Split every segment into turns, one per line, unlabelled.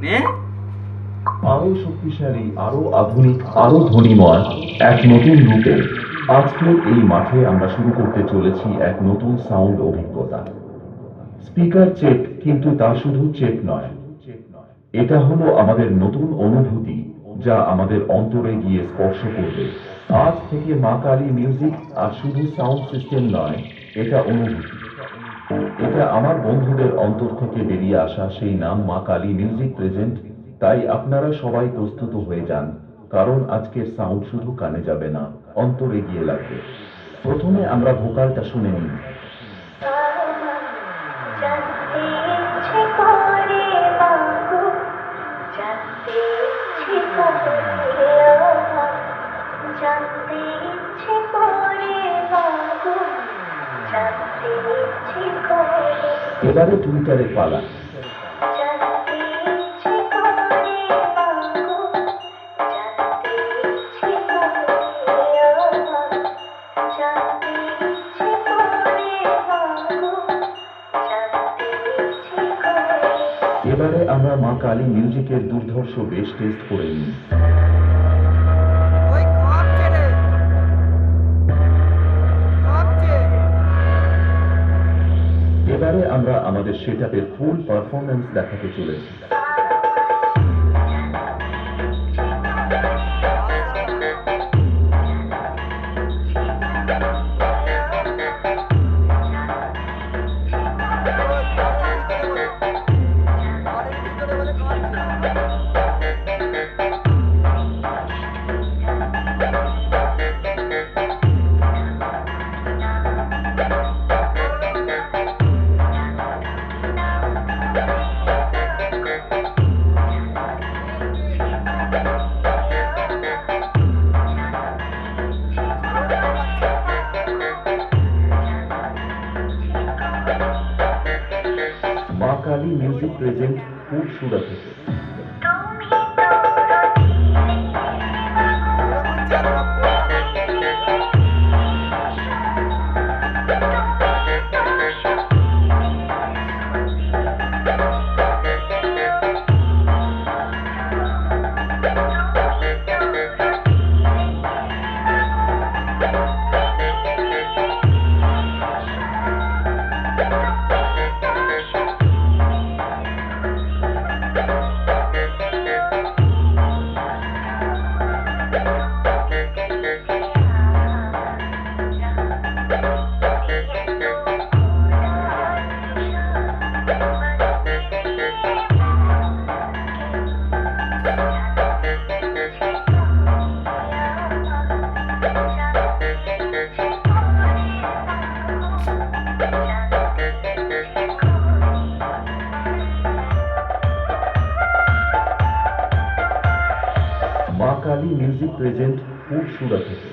নে
আরো শক্তিশালী, আরো আধুনিক, আরো ধ্বনিময় এক নতুন রূপে আজকের এই মাঠে আমরা শুরু করতে চলেছি এক নতুন সাউন্ড অভিজ্ঞতা। স্পিকার চেক, কিন্তু তা শুধু চেক নয়, এটা হলো আমাদের নতুন অনুভূতি যা আমাদের অন্তরে গিয়ে স্পর্শ করবে। আজ থেকে মা কালী মিউজিক আর শুধু সাউন্ড সিস্টেম নয়, এটা অনুভূতি। এটা আমার বন্ধুদের অন্তর থেকে বেরিয়ে আসা সেই নাম, মা কালী মিউজিক প্রেজেন্ট। তাই আপনারা সবাই প্রস্তুত হয়ে যান, কারণ আজকের সাউন্ড শুধু কানে যাবে না, অন্তরে গিয়ে লাগবে। প্রথমে আমরা ভোকালটা শুনে নিই।
জানতে ইচ্ছে করে মাগো, জানতে ইচ্ছে করে আমার, জানতে ইচ্ছে করে মাগো, জানতে ইচ্ছে করে।
এবারে টুইটারের পালা।
জানতে ইচ্ছে করে মাগো, জানতে ইচ্ছে করে আমার, জানতে ইচ্ছে করে মাগো, জানতে ইচ্ছে করে।
এবারে আমরা মা কালী মিউজিকের দুর্ধর্ষ বেশ টেস্ট করে নিই।
ওই কাঁপছে রে, কাঁপছে।
এবারে আমরা আমাদের সেটআপের ফুল পারফরম্যান্স দেখাতে চলেছি। মা কালী মিউজিক প্রেজেন্ট ফুলসুরা থেকে।
তুমি তো রচিলে
মা কালী মিউজিক প্রেজেন্ট ফুলসুরা থেকে।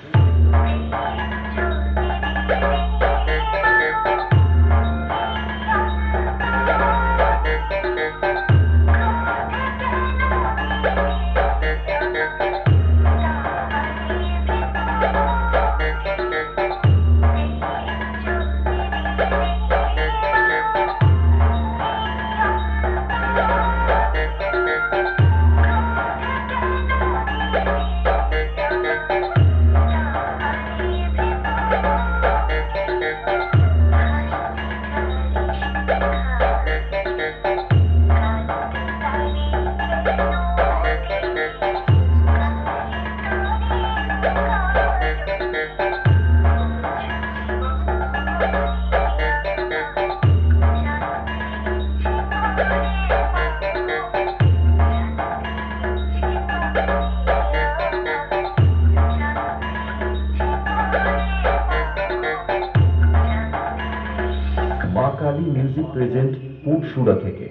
মা কালী মিউজিক প্রেজেন্ট ফুলসুরা থেকে।